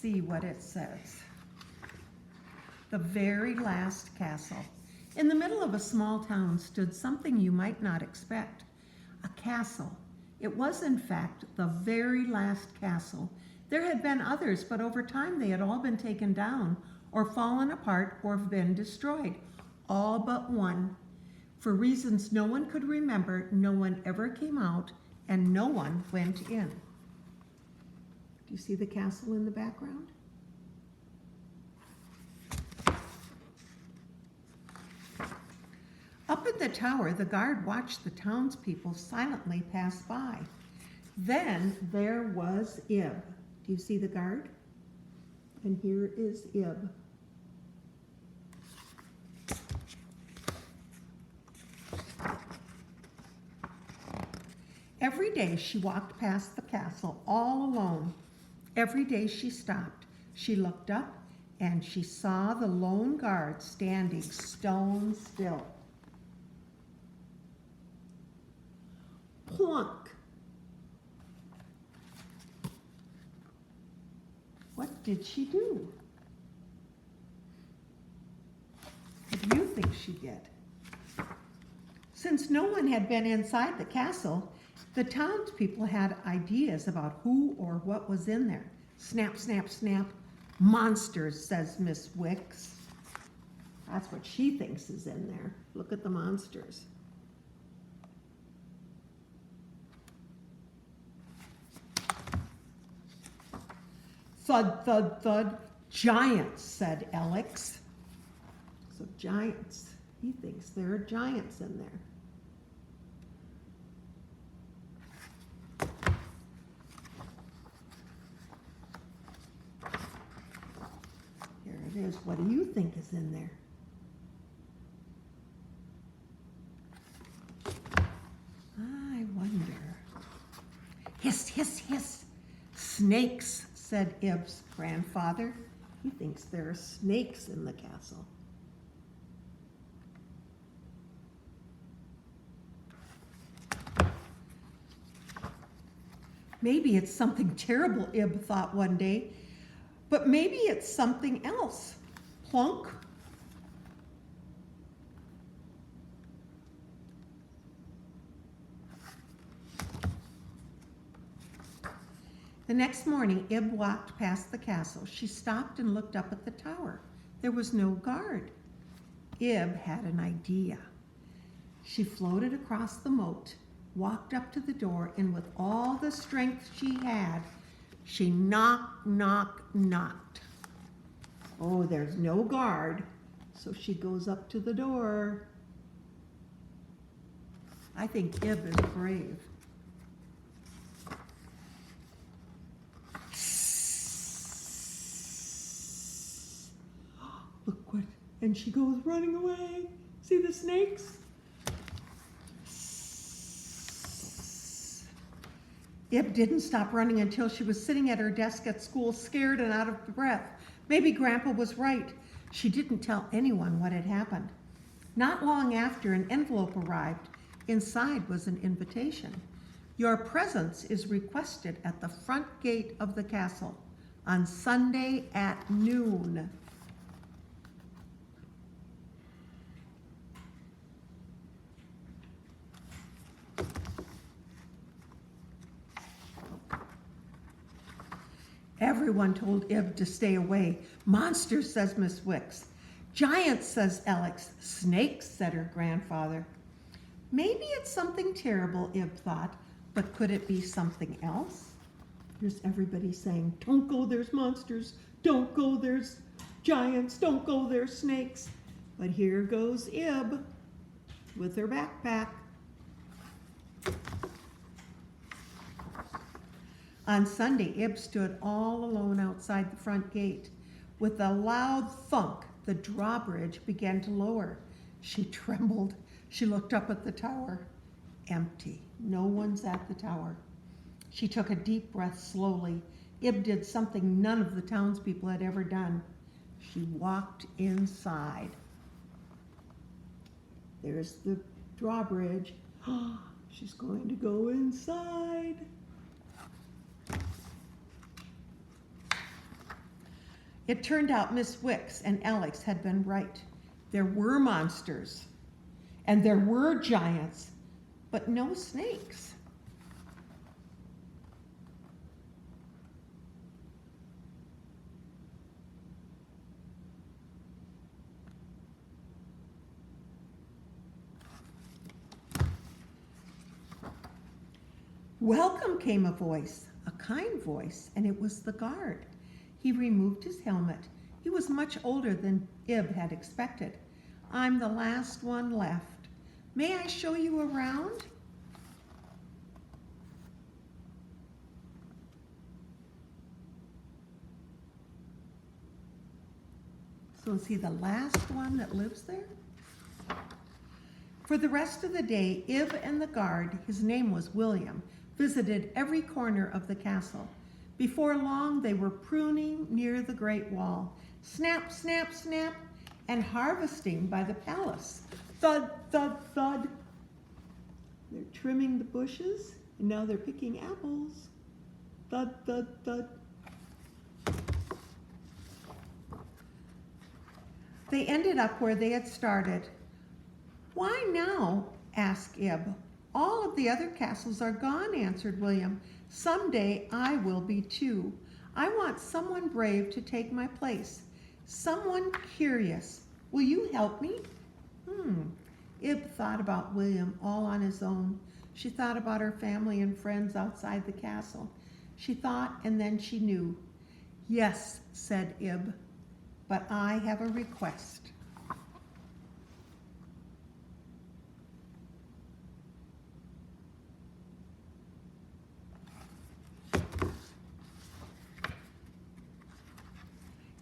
see what it says. The very last castle. In the middle of a small town stood something you might not expect, a castle. It was, in fact, the very last castle. There had been others, but over time they had all been taken down or fallen apart or been destroyed. All but one. For reasons no one could remember, no one ever came out and no one went in. Do you see the castle in the background? Up in the tower, the guard watched the townspeople silently pass by. Then there was Ib. Do you see the guard? And here is Ib. Every day she walked past the castle all alone. Every day she stopped. She looked up and she saw the lone guard standing stone still. Plunk! What did she do? What do you think she did? Since no one had been inside the castle, the townspeople had ideas about who or what was in there. Snap, snap, snap. Monsters, says Miss Wicks. That's what she thinks is in there. Look at the monsters. Thud, thud, thud. Giants, said Alex. So giants. He thinks there are giants in there. Here it is. What do you think is in there? I wonder. Hiss, hiss, hiss. Snakes, said Ib's grandfather. He thinks there are snakes in the castle. Maybe it's something terrible, Ib thought one day, but maybe it's something else. Plunk. The next morning, Ib walked past the castle. She stopped and looked up at the tower. There was no guard. Ib had an idea. She floated across the moat, walked up to the door, and with all the strength she had, she knocked, knocked, knocked. Oh, there's no guard, so she goes up to the door. I think Ib is brave. Look what, and she goes running away. See the snakes? Ib didn't stop running until she was sitting at her desk at school, scared and out of breath. Maybe Grandpa was right. She didn't tell anyone what had happened. Not long after, an envelope arrived. Inside was an invitation. Your presence is requested at the front gate of the castle on Sunday at noon. Everyone told Ib to stay away. Monsters, says Miss Wicks. Giants, says Alex. Snakes, said her grandfather. Maybe it's something terrible, Ib thought, but could it be something else? Here's everybody saying, don't go, there's monsters. Don't go, there's giants. Don't go, there's snakes. But here goes Ib with her backpack. On Sunday, Ib stood all alone outside the front gate. With a loud thunk, the drawbridge began to lower. She trembled. She looked up at the tower. Empty. No one's at the tower. She took a deep breath slowly. Ib did something none of the townspeople had ever done. She walked inside. There's the drawbridge. She's going to go inside. It turned out Miss Wicks and Alex had been right. There were monsters, and there were giants, but no snakes. Welcome, came a voice, a kind voice, and it was the guard. He removed his helmet. He was much older than Ib had expected. I'm the last one left. May I show you around? So is he the last one that lives there? For the rest of the day, Ib and the guard, his name was William, visited every corner of the castle. Before long, they were pruning near the Great Wall. Snap, snap, snap, and harvesting by the palace. Thud, thud, thud. They're trimming the bushes, and now they're picking apples. Thud, thud, thud. They ended up where they had started. Why now? Asked Ib. All of the other castles are gone, answered William. Someday I will be too. I want someone brave to take my place. Someone curious. Will you help me? Ib thought about William all on his own. She thought about her family and friends outside the castle. She thought, and then she knew. Yes, said Ib, but I have a request.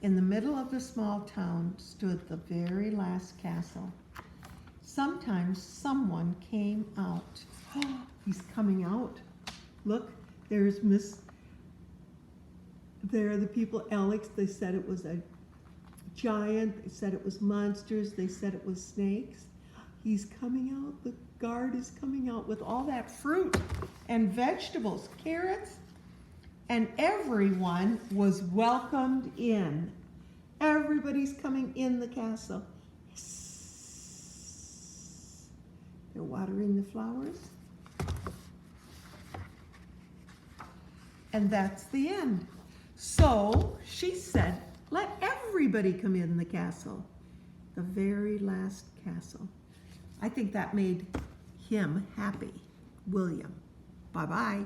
In the middle of the small town stood the very last castle. Sometimes someone came out. Oh, he's coming out. Look, there are the people, Alex, they said it was a giant, they said it was monsters, they said it was snakes. He's coming out, the guard is coming out with all that fruit and vegetables, carrots, and everyone was welcomed in. Everybody's coming in the castle. They're watering the flowers. And that's the end. So she said, let everybody come in the castle. The very last castle. I think that made him happy, William. Bye-bye.